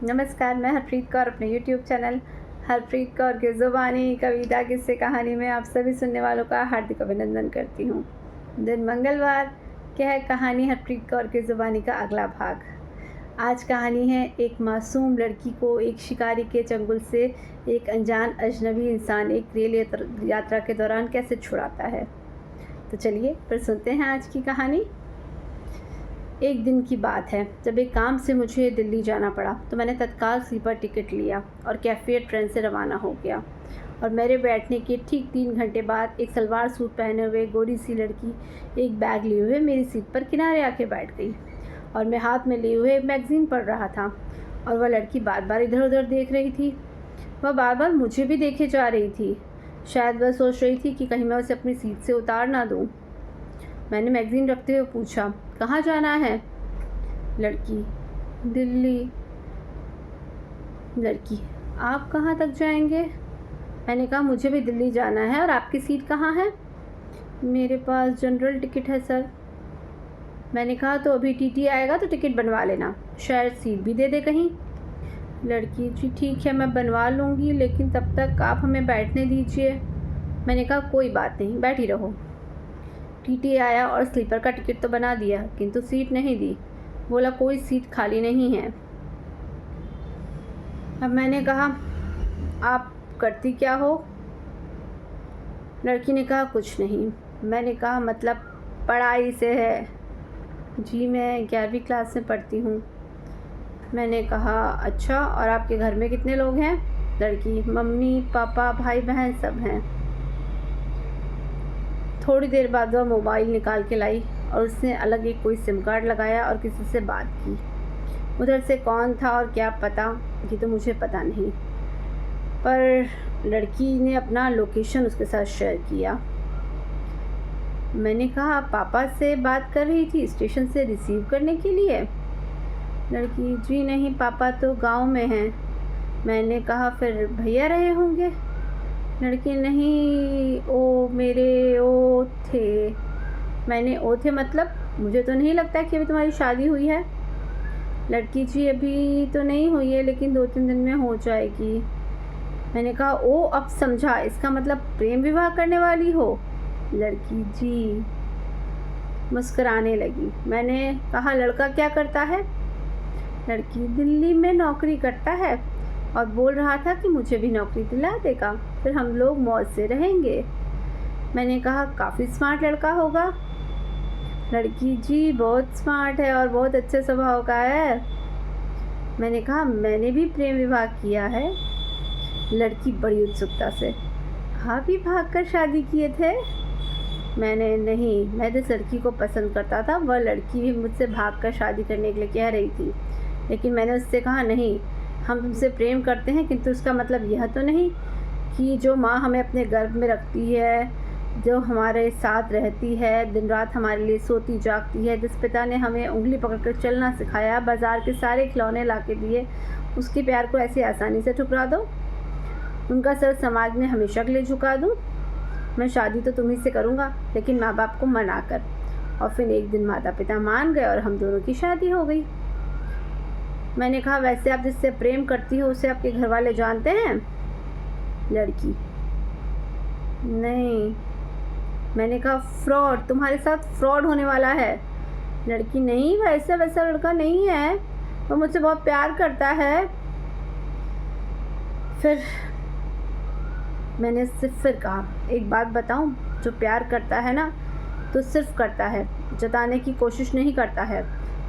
नमस्कार, मैं हरप्रीत कौर अपने यूट्यूब चैनल हरप्रीत कौर की ज़ुबानी कविता किस्से कहानी में आप सभी सुनने वालों का हार्दिक अभिनंदन करती हूँ। दिन मंगलवार क्या है कहानी हरप्रीत कौर की ज़ुबानी का अगला भाग। आज कहानी है एक मासूम लड़की को एक शिकारी के चंगुल से एक अनजान अजनबी इंसान एक रेल यात्रा के दौरान कैसे छुड़ाता है। तो चलिए फिर सुनते हैं आज की कहानी। एक दिन की बात है जब एक काम से मुझे दिल्ली जाना पड़ा तो मैंने तत्काल स्लीपर टिकट लिया और कैफ़े ट्रेन से रवाना हो गया। और मेरे बैठने के ठीक 3 घंटे बाद एक सलवार सूट पहने हुए गोरी सी लड़की एक बैग लिए हुए मेरी सीट पर किनारे आके बैठ गई और मैं हाथ में लिए हुए एक मैगज़ीन पढ़ रहा था और वह लड़की बार बार इधर उधर देख रही थी। वह बार बार मुझे भी देखे जा रही थी। शायद वह सोच रही थी कि कहीं मैं उसे अपनी सीट से उतार ना दूँ। मैंने मैगज़ीन रखते हुए पूछा, कहाँ जाना है? लड़की, दिल्ली। लड़की, आप कहाँ तक जाएंगे? मैंने कहा, मुझे भी दिल्ली जाना है। और आपकी सीट कहाँ है? मेरे पास जनरल टिकट है सर। मैंने कहा, तो अभी टीटी आएगा तो टिकट बनवा लेना, शायद सीट भी दे दे कहीं। लड़की, जी ठीक है, मैं बनवा लूँगी, लेकिन तब तक आप हमें बैठने दीजिए। मैंने कहा, कोई बात नहीं, बैठी रहो। टीटी आया और स्लीपर का टिकट तो बना दिया, किंतु सीट नहीं दी। बोला, कोई सीट खाली नहीं है। अब मैंने कहा, आप करती क्या हो? लड़की ने कहा, कुछ नहीं। मैंने कहा, मतलब पढ़ाई से है? जी, मैं 11वीं क्लास में पढ़ती हूँ। मैंने कहा, अच्छा, और आपके घर में कितने लोग हैं? लड़की, मम्मी पापा भाई बहन सब हैं। थोड़ी देर बाद वह मोबाइल निकाल के लाई और उसने अलग एक कोई सिम कार्ड लगाया और किसी से बात की। उधर से कौन था और क्या पता, ये तो मुझे पता नहीं, पर लड़की ने अपना लोकेशन उसके साथ शेयर किया। मैंने कहा, पापा से बात कर रही थी स्टेशन से रिसीव करने के लिए? लड़की, जी नहीं, पापा तो गांव में हैं। मैंने कहा, फिर भैया रहे होंगे? लड़की, नहीं, ओ मेरे ओ थे। मैंने, ओ थे मतलब? मुझे तो नहीं लगता कि अभी तुम्हारी शादी हुई है। लड़की, जी अभी तो नहीं हुई है, लेकिन 2-3 दिन में हो जाएगी। मैंने कहा, ओ अब समझा, इसका मतलब प्रेम विवाह करने वाली हो? लड़की, जी। मुस्कुराने लगी। मैंने कहा, लड़का क्या करता है? लड़की, दिल्ली में नौकरी करता है और बोल रहा था कि मुझे भी नौकरी दिला देगा, फिर हम लोग मौज से रहेंगे। मैंने कहा, काफ़ी स्मार्ट लड़का होगा? लड़की, जी बहुत स्मार्ट है और बहुत अच्छे स्वभाव का है। मैंने कहा, मैंने भी प्रेम विवाह किया है। लड़की बड़ी उत्सुकता से, आप भी भागकर शादी किए थे? मैंने, नहीं, मैं जिस लड़की को पसंद करता था वह लड़की भी मुझसे भागकर शादी करने के लिए कह रही थी, लेकिन मैंने उससे कहा, नहीं, हम तुमसे प्रेम करते हैं, किंतु उसका मतलब यह तो नहीं कि जो माँ हमें अपने गर्भ में रखती है, जो हमारे साथ रहती है, दिन रात हमारे लिए सोती जागती है, जिस पिता ने हमें उंगली पकड़कर चलना सिखाया, बाज़ार के सारे खिलौने ला के दिए, उसके प्यार को ऐसे आसानी से ठुकरा दो? उनका सर समाज में हमेशा के लिए झुका दूँ? मैं शादी तो तुम्ही से करूँगा, लेकिन माँ बाप को मना कर। और फिर एक दिन माता पिता मान गए और हम दोनों की शादी हो गई। मैंने कहा, वैसे आप जिससे प्रेम करती हो उसे आपके घर वाले जानते हैं? लड़की, नहीं। मैंने कहा, फ्रॉड, तुम्हारे साथ फ्रॉड होने वाला है। लड़की, नहीं, वैसा वैसा लड़का नहीं है, वो मुझसे बहुत प्यार करता है। फिर मैंने सिर्फ फिर कहा, एक बात बताऊं, जो प्यार करता है ना तो सिर्फ करता है, जताने की कोशिश नहीं करता है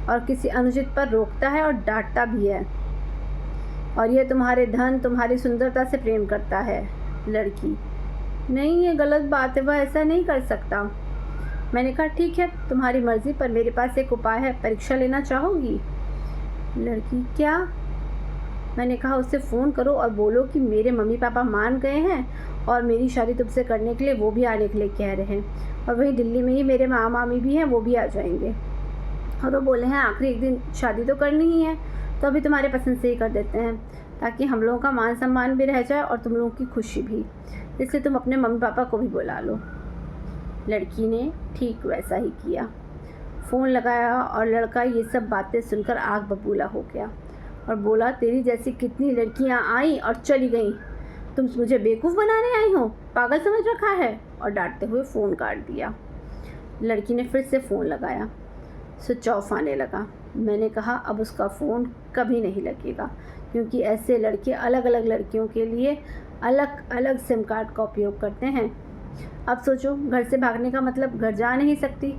और किसी अनुचित पर रोकता है और डांटता भी है। और यह तुम्हारे धन, तुम्हारी सुंदरता से प्रेम करता है। लड़की, नहीं, ये गलत बात है, वह ऐसा नहीं कर सकता। मैंने कहा, ठीक है, तुम्हारी मर्ज़ी, पर मेरे पास एक उपाय है, परीक्षा लेना चाहोगी? लड़की, क्या? मैंने कहा, उससे फ़ोन करो और बोलो कि मेरे मम्मी पापा मान गए हैं और मेरी शादी तुमसे करने के लिए वो भी आने के लिए कह रहे हैं, और वहीं दिल्ली में ही मेरे माँ मामी भी हैं, वो भी आ जाएंगे। और वो बोले हैं, आखिरी एक दिन शादी तो करनी ही है, तो अभी तुम्हारे पसंद से ही कर देते हैं, ताकि हम लोगों का मान सम्मान भी रह जाए और तुम लोगों की खुशी भी, इसलिए तुम अपने मम्मी पापा को भी बुला लो। लड़की ने ठीक वैसा ही किया। फ़ोन लगाया और लड़का ये सब बातें सुनकर आग बबूला हो गया और बोला, तेरी जैसी कितनी लड़कियां आई और चली गईं, तुम मुझे बेवकूफ़ बनाने आई हो, पागल समझ रखा है, और डांटते हुए फ़ोन काट दिया। लड़की ने फिर से फ़ोन लगाया, स्विच ऑफ आने लगा। मैंने कहा अब उसका फ़ोन कभी नहीं लगेगा, क्योंकि ऐसे लड़के अलग अलग लड़कियों के लिए अलग अलग सिम कार्ड का उपयोग करते हैं। अब सोचो, घर से भागने का मतलब घर जा नहीं सकती,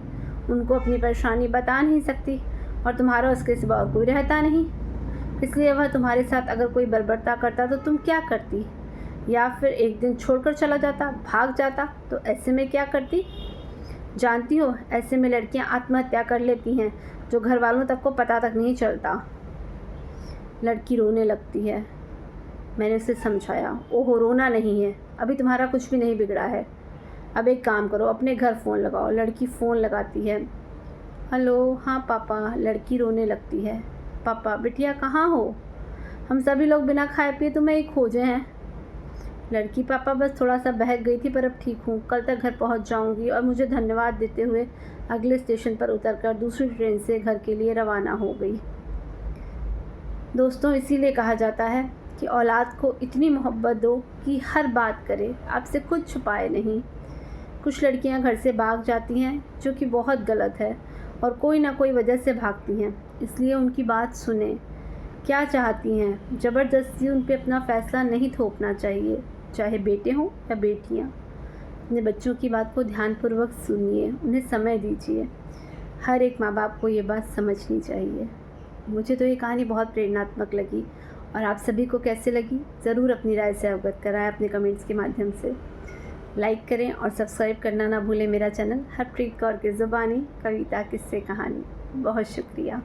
उनको अपनी परेशानी बता नहीं सकती, और तुम्हारा उसके सिवा और कोई रहता नहीं, इसलिए वह तुम्हारे साथ अगर कोई बर्बरता करता तो तुम क्या करती? या फिर एक दिन छोड़कर चला जाता, भाग जाता, तो ऐसे में क्या करती? जानती हो, ऐसे में लड़कियां आत्महत्या कर लेती हैं, जो घर वालों तक को पता तक नहीं चलता। लड़की रोने लगती है। मैंने उसे समझाया, ओहो रोना नहीं है, अभी तुम्हारा कुछ भी नहीं बिगड़ा है, अब एक काम करो, अपने घर फ़ोन लगाओ। लड़की फ़ोन लगाती है, हेलो, हाँ पापा। लड़की रोने लगती है, पापा बिटिया कहाँ हो, हम सभी लोग बिना खाए पिए तुम्हें ही खोजे हैं। लड़की, पापा बस थोड़ा सा बहक गई थी, पर अब ठीक हूँ, कल तक घर पहुँच जाऊँगी। और मुझे धन्यवाद देते हुए अगले स्टेशन पर उतरकर दूसरी ट्रेन से घर के लिए रवाना हो गई। दोस्तों, इसीलिए कहा जाता है कि औलाद को इतनी मोहब्बत दो कि हर बात करे, आपसे कुछ छुपाए नहीं। कुछ लड़कियां घर से भाग जाती हैं, जो कि बहुत गलत है, और कोई ना कोई वजह से भागती हैं, इसलिए उनकी बात सुने, क्या चाहती हैं, ज़बरदस्ती उन पे अपना फ़ैसला नहीं थोपना चाहिए, चाहे बेटे हों या बेटियां। अपने बच्चों की बात को ध्यानपूर्वक सुनिए, उन्हें समय दीजिए। हर एक माँ बाप को ये बात समझनी चाहिए। मुझे तो ये कहानी बहुत प्रेरणात्मक लगी, और आप सभी को कैसे लगी ज़रूर अपनी राय से अवगत कराएं अपने कमेंट्स के माध्यम से। लाइक करें और सब्सक्राइब करना ना भूलें मेरा चैनल हरप्रीत कौर की ज़ुबानी कविता किस्से कहानी। बहुत शुक्रिया।